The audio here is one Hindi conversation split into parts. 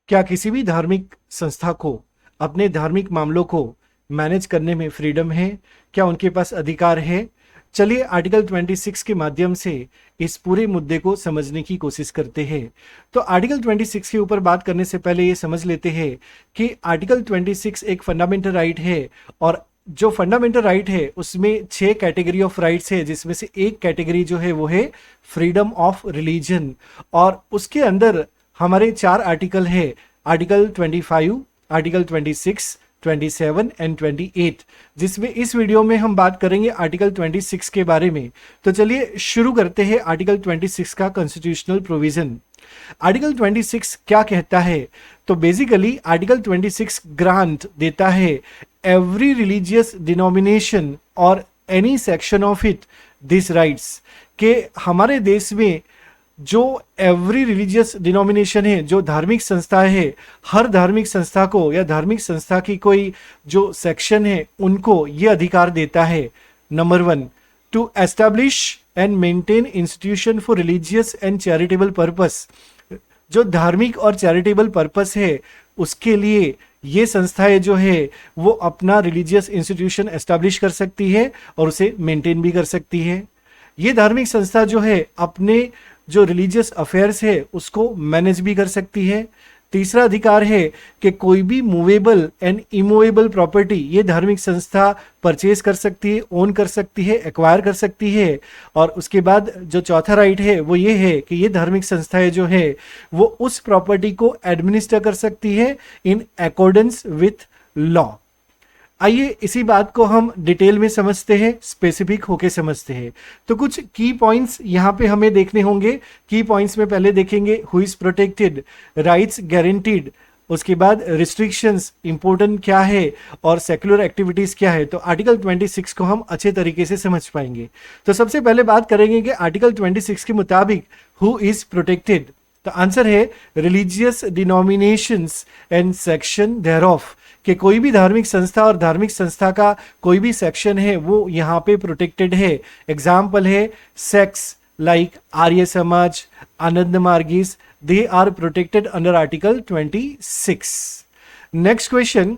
क्या किसी भी धार्मिक संस्था को अपने धार्मिक मामलों को मैनेज करने में फ्रीडम है? क्या उनके पास अधिकार है? चलिए आर्टिकल 26 के माध्यम से इस पूरे मुद्दे को समझने की कोशिश करते हैं। तो आर्टिकल 26 के ऊपर बात करने से पहले ये समझ लेते हैं कि आर्टिकल 26 एक फंडामेंटल राइट है, और जो फंडामेंटल राइट है उसमें 6 कैटेगरी ऑफ राइट्स है, जिसमें से एक कैटेगरी जो है वो है फ्रीडम ऑफ रिलीजन। और उसके अंदर हमारे 4 आर्टिकल है, आर्टिकल 25, आर्टिकल 26, 27 एंड 28, जिसमें इस वीडियो में हम बात करेंगे आर्टिकल 26 के बारे में। तो चलिए शुरू करते हैं आर्टिकल 26 का कॉन्स्टिट्यूशनल प्रोविजन। आर्टिकल 26 क्या कहता है? तो बेसिकली आर्टिकल 26 ग्रांट देता है एवरी रिलीजियस डिनोमिनेशन और any section of it this rights, के हमारे देश में जो एवरी रिलीजियस डिनोमिनेशन है, जो धार्मिक संस्था है, हर धार्मिक संस्था को या धार्मिक संस्था की कोई जो सेक्शन है उनको ये अधिकार देता है, number 1, to establish and maintain institution for religious and charitable purpose. जो धार्मिक और चैरिटेबल पर्पस है उसके लिए ये संस्थाएं जो है वो अपना रिलीजियस इंस्टीट्यूशन एस्टैब्लिश कर सकती है और उसे मेंटेन भी कर सकती है। ये धार्मिक संस्था जो है अपने जो रिलीजियस अफेयर्स है उसको मैनेज भी कर सकती है। तीसरा अधिकार है कि कोई भी मूवेबल एंड इमूवेबल प्रॉपर्टी ये धार्मिक संस्था परचेज कर सकती है, ओन कर सकती है, एक्वायर कर सकती है। और उसके बाद जो चौथा राइट है वो ये है कि ये धार्मिक संस्थाएं जो है वो उस प्रॉपर्टी को एडमिनिस्टर कर सकती है इन अकॉर्डेंस विथ लॉ। आइए इसी बात को हम डिटेल में समझते हैं, स्पेसिफिक होके समझते हैं। तो कुछ की पॉइंट्स यहाँ पे हमें देखने होंगे। की पॉइंट्स में पहले देखेंगे who is protected, rights guaranteed, उसके बाद रिस्ट्रिक्शंस इंपॉर्टेंट क्या है और सेक्युलर एक्टिविटीज क्या है। तो आर्टिकल 26 को हम अच्छे तरीके से समझ पाएंगे। तो सबसे पहले बात करेंगे कि आर्टिकल 26 के मुताबिक हु इज प्रोटेक्टेड। तो आंसर है रिलीजियस डिनोमिनेशंस एंड सेक्शन देयरऑफ, कि कोई भी धार्मिक संस्था और धार्मिक संस्था का कोई भी सेक्शन है वो यहाँ पे प्रोटेक्टेड है। एग्जाम्पल है सेक्स लाइक आर्य समाज, आनंद मार्गीस, they are protected under article 26। Next question,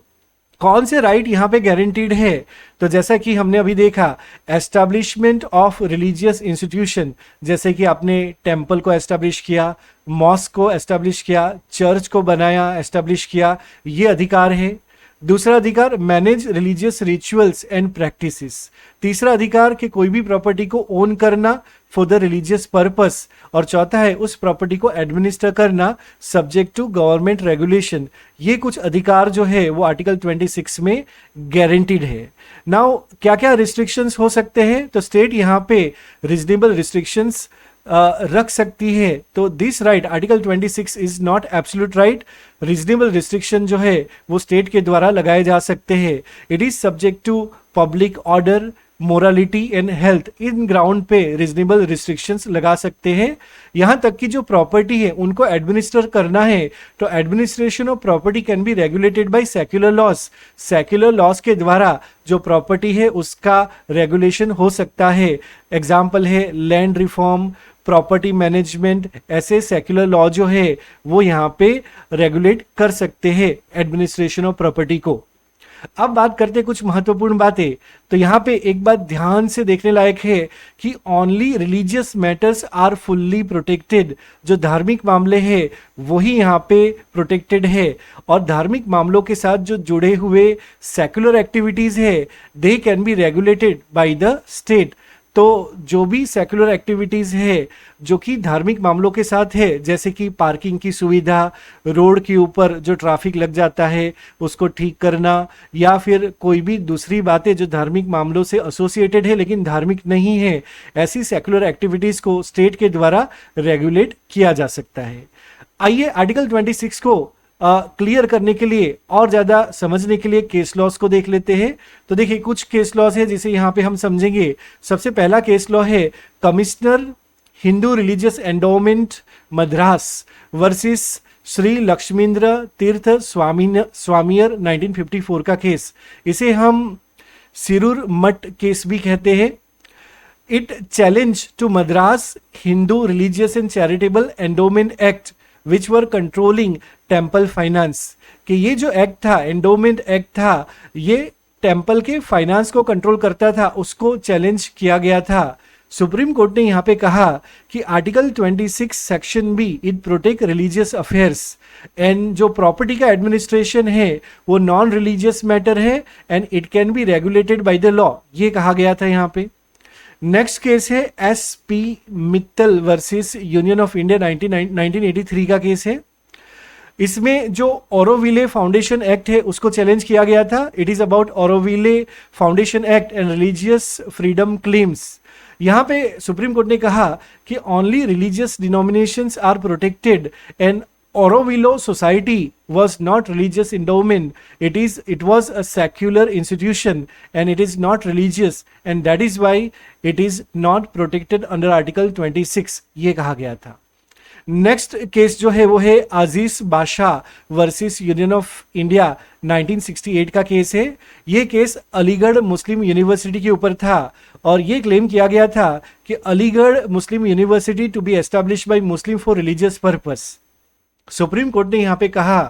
कौन से राइट यहाँ पे गारंटीड है? तो जैसा कि हमने अभी देखा एस्टैब्लिशमेंट ऑफ रिलीजियस इंस्टीट्यूशन, जैसे कि आपने टेम्पल को एस्टैब्लिश किया, मॉस्क को एस्टैब्लिश किया, चर्च को बनाया, एस्टैब्लिश किया, ये अधिकार है। दूसरा अधिकार manage religious rituals and practices. तीसरा अधिकार कि कोई भी प्रॉपर्टी को ओन करना फॉर द रिलीजियस पर्पस। और चौथा है उस प्रॉपर्टी को एडमिनिस्टर करना सब्जेक्ट टू गवर्नमेंट रेगुलेशन। ये कुछ अधिकार जो है वो आर्टिकल 26 में गारंटीड है। नाउ क्या क्या रिस्ट्रिक्शंस हो सकते हैं? तो स्टेट यहाँ पे रीजनेबल रिस्ट्रिक्शंस रख सकती है। तो this right article 26 is not absolute right. Reasonable restriction जो है वो स्टेट के द्वारा लगाए जा सकते हैं। It is subject to public order, morality and health. इन ग्राउंड पे रीजनेबल रिस्ट्रिक्शंस लगा सकते हैं। यहाँ तक कि जो प्रॉपर्टी है उनको एडमिनिस्टर करना है तो administration of property can be regulated by secular laws. Secular laws के द्वारा जो प्रॉपर्टी है उसका रेगुलेशन हो सकता है। एग्जाम्पल है लैंड रिफॉर्म, प्रॉपर्टी मैनेजमेंट, ऐसे सेक्युलर लॉ जो है वो यहाँ पे रेगुलेट कर सकते हैं एडमिनिस्ट्रेशन ऑफ प्रॉपर्टी को। अब बात करते हैं कुछ महत्वपूर्ण बातें। तो यहाँ पे एक बात ध्यान से देखने लायक है कि only religious matters are fully protected. जो धार्मिक मामले हैं वही यहाँ पे प्रोटेक्टेड है, और धार्मिक मामलों के साथ जो जुड़े हुए सेक्युलर एक्टिविटीज है they can be regulated by the state. तो जो भी सेक्युलर एक्टिविटीज है जो कि धार्मिक मामलों के साथ है, जैसे कि पार्किंग की सुविधा, रोड के ऊपर जो ट्रैफिक लग जाता है उसको ठीक करना, या फिर कोई भी दूसरी बातें जो धार्मिक मामलों से एसोसिएटेड है लेकिन धार्मिक नहीं है, ऐसी सेक्युलर एक्टिविटीज को स्टेट के द्वारा रेगुलेट किया जा सकता है। आइए आर्टिकल 26 को क्लियर करने के लिए और ज्यादा समझने के लिए केस लॉज को देख लेते हैं। तो देखिए कुछ केस लॉज है जिसे यहाँ पे हम समझेंगे। सबसे पहला केस लॉ है commissioner Hindu religious endowment Madras versus Shri Lakshmindra Tirtha Swamiar 1954 का केस। इसे हम सिरूर मठ केस भी कहते हैं। It challenge to Madras Hindu religious and charitable endowment act which were controlling temple finance, कि ये जो एक्ट था, एंडोमेंट एक्ट था, ये टेम्पल के फाइनेंस को कंट्रोल करता था, उसको चैलेंज किया गया था। सुप्रीम कोर्ट ने यहाँ पे कहा कि article 26 section B it protect religious affairs, and जो प्रॉपर्टी का एडमिनिस्ट्रेशन है वो नॉन रिलीजियस मैटर है and it can be regulated by the law, ये कहा गया था यहाँ पे। नेक्स्ट केस है SP Mittal versus union of India 1983 का केस है। इसमें जो ओरोविले फाउंडेशन एक्ट है उसको चैलेंज किया गया था। It is about Auroville Foundation Act and religious freedom claims. यहाँ पे सुप्रीम कोर्ट ने कहा कि only religious denominations are protected and Auroville society was not religious endowment. It was a secular institution and it is not religious, and that is why it is not protected under Article 26, ये कहा गया था। नेक्स्ट केस जो है वो है अजीज बादशाह वर्सेस यूनियन ऑफ इंडिया 1968 का केस है। ये केस अलीगढ़ मुस्लिम यूनिवर्सिटी के ऊपर था और ये क्लेम किया गया था कि Aligarh Muslim University to be established by Muslim for religious purpose. Supreme Court ने यहाँ पे कहा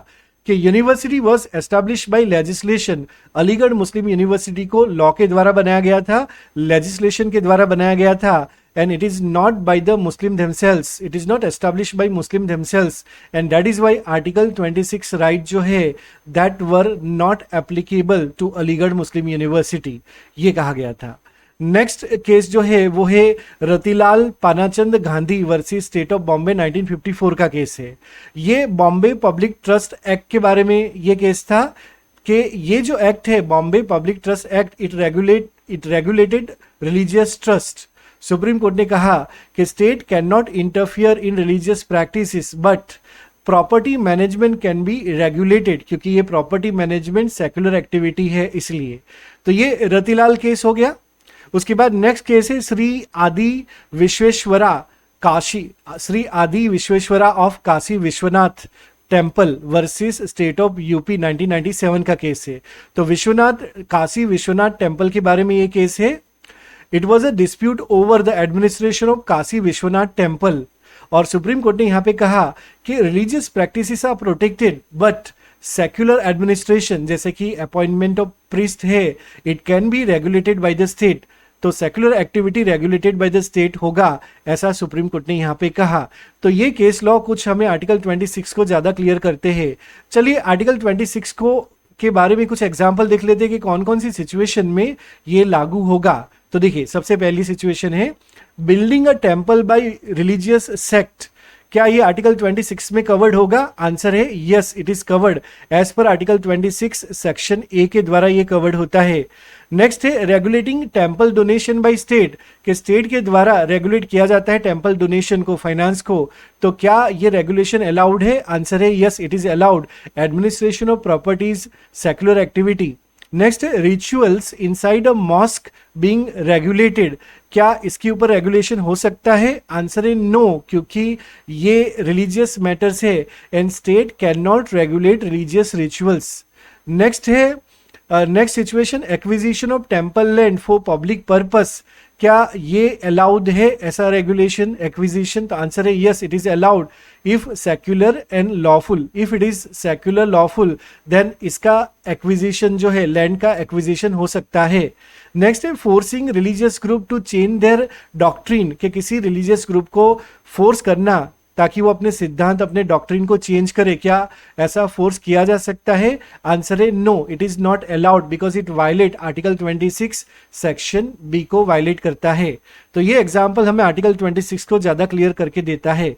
कि university was established by legislation. Aligarh Muslim University को लॉ के द्वारा बनाया गया था, लेजिस्लेशन के द्वारा बनाया गया था, and it is not by the Muslim themselves, it is not established by Muslim themselves, and that is why article 26 right जो है that were not applicable to Aligarh Muslim university, ये कहा गया था। नेक्स्ट केस जो है वो है Ratilal Panachand Gandhi versus state of Bombay 1954 का केस है। ये बॉम्बे पब्लिक ट्रस्ट एक्ट के बारे में ये केस था कि ये जो एक्ट है Bombay public trust act it regulated religious trust. Supreme Court ने कहा कि state can not interfere in religious practices but property management can be regulated, क्योंकि ये प्रॉपर्टी मैनेजमेंट सेक्युलर एक्टिविटी है इसलिए। तो ये रतिलाल केस हो गया। उसके बाद नेक्स्ट केस है श्री आदि Vishweshwara of Kashi Vishwanath temple versus state of UP 1997 का केस है। तो काशी विश्वनाथ टेम्पल के बारे में ये केस है। It was a dispute over the administration of Kashi Vishwanath temple, और सुप्रीम कोर्ट ने यहाँ पे कहा कि religious practices are protected but secular administration, जैसे कि अपॉइंटमेंट ऑफ प्रीस्ट है, it can be regulated by the state. तो secular activity regulated by the state होगा, ऐसा सुप्रीम कोर्ट ने यहाँ पे कहा। तो ये केस लॉ कुछ हमें आर्टिकल 26 को ज्यादा क्लियर करते हैं। चलिए आर्टिकल 26 को के बारे में कुछ एग्जाम्पल देख लेते हैं कि कौन कौन सी सिचुएशन में ये लागू होगा। तो देखिए, सबसे पहली सिचुएशन है building a temple by religious sect. क्या ये आर्टिकल 26 में कवर्ड होगा? आंसर है yes, it is covered as per article 26 section A के द्वारा ये कवर्ड होता है। नेक्स्ट है regulating temple donation by state, कि स्टेट के द्वारा रेगुलेट किया जाता है टेम्पल डोनेशन को, फाइनेंस को। तो क्या ये रेगुलेशन अलाउड है? आंसर है yes, it is allowed. Administration of properties secular activity. Next है rituals inside a mosque being regulated, क्या इसके ऊपर रेगुलेशन हो सकता है? आंसर है नो, क्योंकि ये रिलीजियस मैटर्स है and state can not regulate religious rituals. Next है next situation acquisition of temple land for public purpose, क्या ये अलाउड है ऐसा रेगुलेशन एक्विजिशन? तो आंसर है yes, it is allowed if secular and lawful. If it is secular lawful then इसका एक्विजिशन जो है, लैंड का एक्विजिशन हो सकता है। नेक्स्ट है forcing religious group to change their doctrine, कि किसी रिलीजियस ग्रुप को फोर्स करना ताकि वो अपने सिद्धांत, अपने डॉक्ट्रिन को चेंज करे, क्या ऐसा फोर्स किया जा सकता है? आंसर है no, it is not allowed because it violate article 26 section B को वायलेट करता है। तो ये एग्जाम्पल हमें आर्टिकल 26 को ज्यादा क्लियर करके देता है।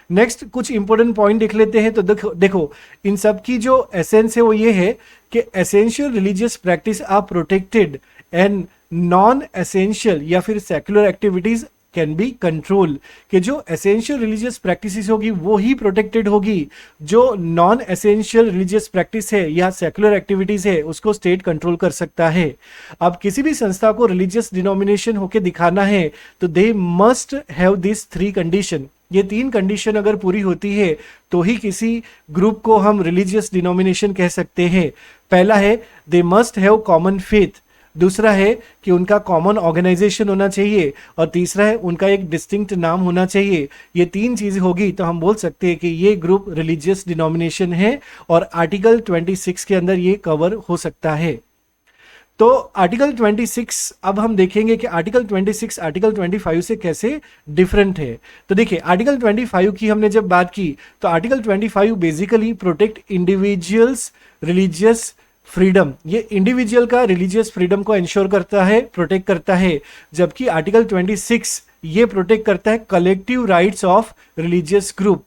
नेक्स्ट कुछ इंपॉर्टेंट पॉइंट देख लेते हैं। तो देखो इन सब की जो एसेंस है वो ये है कि essential religious practice are protected and non essential या फिर secular activities can be control, कि जो एसेंशियल रिलीजियस प्रैक्टिसेस होगी वो ही प्रोटेक्टेड होगी, जो नॉन एसेंशियल रिलीजियस प्रैक्टिस है या सेक्युलर एक्टिविटीज है उसको स्टेट कंट्रोल कर सकता है। अब किसी भी संस्था को रिलीजियस डिनोमिनेशन होके दिखाना है तो they must have this 3 condition. ये 3 कंडीशन अगर पूरी होती है तो ही किसी ग्रुप को हम रिलीजियस डिनोमिनेशन कह सकते हैं। पहला है they must have common faith, दूसरा है कि उनका कॉमन ऑर्गेनाइजेशन होना चाहिए, और तीसरा है उनका एक डिस्टिंक्ट नाम होना चाहिए। ये तीन चीजें होगी तो हम बोल सकते हैं कि ये ग्रुप रिलीजियस डिनोमिनेशन है और आर्टिकल 26 के अंदर ये कवर हो सकता है। तो आर्टिकल 26 अब हम देखेंगे कि आर्टिकल 26 आर्टिकल 25 से कैसे डिफरेंट है। तो देखिए, आर्टिकल 25 की हमने जब बात की तो article 25 basically protect individuals religious freedom, ये इंडिविजुअल का रिलीजियस फ्रीडम को इंश्योर करता है, प्रोटेक्ट करता है, जबकि आर्टिकल 26 ये प्रोटेक्ट करता है collective rights of religious group.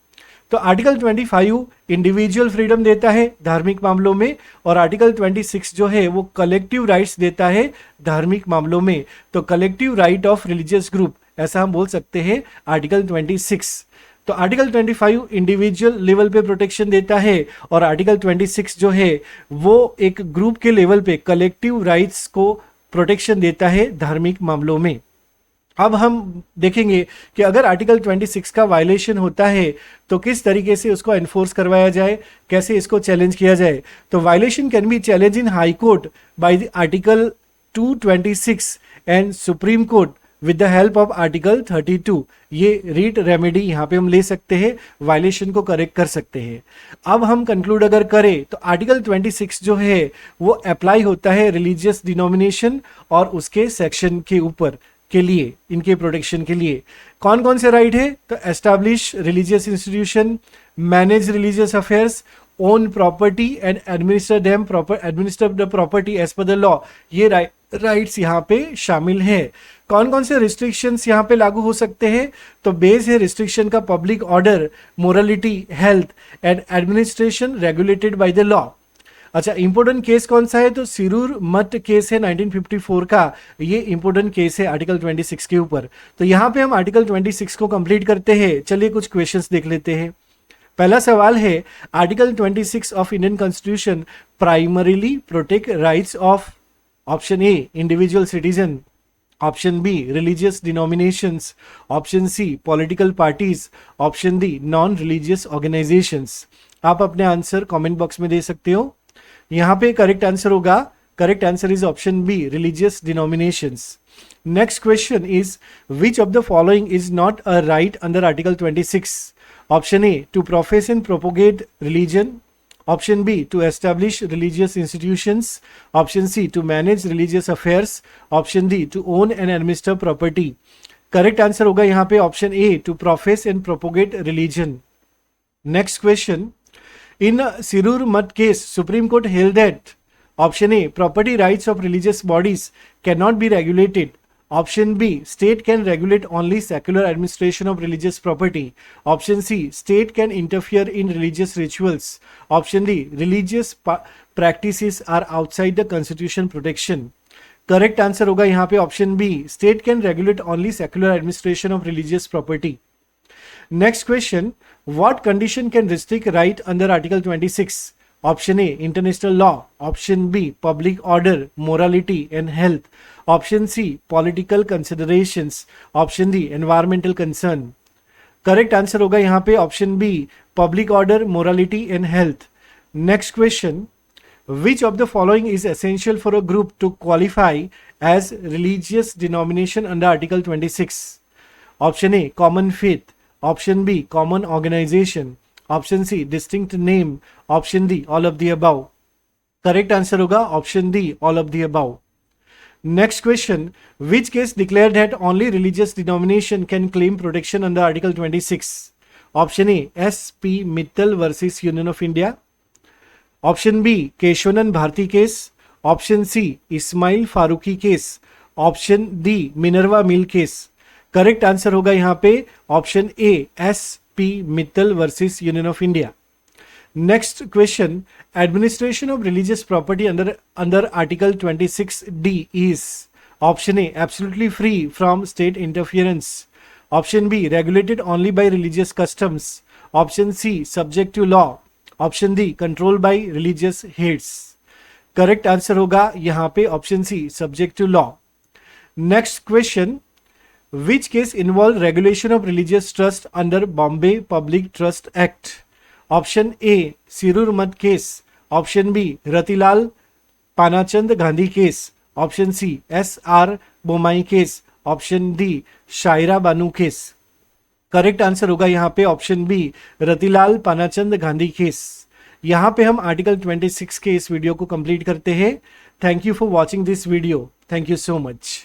तो आर्टिकल 25 इंडिविजुअल फ्रीडम देता है धार्मिक मामलों में, और आर्टिकल 26 जो है वो कलेक्टिव राइट्स देता है धार्मिक मामलों में। तो collective right of religious group, ऐसा हम बोल सकते हैं आर्टिकल 26। तो आर्टिकल 25 इंडिविजुअल लेवल पे प्रोटेक्शन देता है, और आर्टिकल 26 जो है वो एक ग्रुप के लेवल पे कलेक्टिव राइट्स को प्रोटेक्शन देता है धार्मिक मामलों में। अब हम देखेंगे कि अगर आर्टिकल 26 का वायलेशन होता है तो किस तरीके से उसको एनफोर्स करवाया जाए, कैसे इसको चैलेंज किया जाए। तो violation can be challenge in high court by the article 226 and supreme court with the help of article 32। ये रीट रेमेडी यहाँ पे हम ले सकते हैं, वायलेशन को करेक्ट कर सकते हैं। अब हम कंक्लूड अगर करें तो आर्टिकल 26 जो है वो अप्लाई होता है रिलीजियस डिनोमिनेशन और उसके सेक्शन के ऊपर के लिए, इनके प्रोटेक्शन के लिए। कौन कौन से राइट है? तो establish religious institution, manage religious affairs, own property and administer the property as per the law, ये राइट्स यहाँ पे शामिल है। कौन कौन से रिस्ट्रिक्शंस यहाँ पे लागू हो सकते हैं? तो बेस है रिस्ट्रिक्शन का public order, morality, health and administration regulated by the law. अच्छा, इंपोर्टेंट केस कौन सा है? तो सिरूर मठ केस है 1954 का, ये इंपोर्टेंट केस है आर्टिकल 26 के ऊपर। तो यहाँ पे हम आर्टिकल 26 को कंप्लीट करते हैं। चलिए कुछ क्वेश्चंस देख लेते हैं। पहला सवाल है, article 26 of Indian constitution primarily protect rights of option A individual citizen, option B religious denominations, option C political parties, option D non religious organisations. आप अपने आंसर कमेंट बॉक्स में दे सकते हो। यहाँ पे करेक्ट आंसर होगा, correct answer is option B religious denominations. Next question is, which of the following is not a right under article 26? Option A to profess and propagate religion, option B to establish religious institutions, option C to manage religious affairs, option D to own and administer property. Correct answer होगा यहाँ पे option A to profess and propagate religion. Next question, in Sirur Mutt case, Supreme Court held that option A, property rights of religious bodies cannot be regulated. Option B, state can regulate only secular administration of religious property. Option C, state can interfere in religious rituals. Option D, religious practices are outside the constitution protection. Correct answer होगा यहाँ पे option B, state can regulate only secular administration of religious property. Next question, what condition can restrict right under Article 26? Option A, international law. Option B, public order, morality and health. Option C, political considerations. Option D, environmental concern. Correct answer होगा यहाँ पे option B, public order, morality and health. Next question, which of the following is essential for a group to qualify as religious denomination under Article 26? Option A, common faith. Option B, common organization. Option C, distinct name. Option D, all of the above. Correct answer होगा option D, all of the above. Next question, which case declared that only religious denomination can claim protection under Article 26? Option A, S.P. Mittal versus Union of India. Option B, Keshavanand Bharti case. Option C, Ismail Faruqi case. Option D, Minerva Mill case. Correct answer होगा यहाँ पे option A, S P Mittal versus union of India. Next question, administration of religious property under article 26D is option A, absolutely free from state interference, option B, regulated only by religious customs, option C, subject to law, option D, control by religious heads. Correct answer होगा यहाँ पे option C, subject to law. Next question, which case involved regulation of religious trust under Bombay Public Trust Act? Option A, Sirur Mutt case. Option B, Ratilal Panachand Gandhi case. Option C SR Bommai case, option D Shayara Bano case. Correct answer होगा यहाँ पे option B Ratilal Panachand Gandhi case. यहाँ पे हम आर्टिकल 26 के इस वीडियो को कंप्लीट करते हैं। Thank you for watching this video. Thank you so much.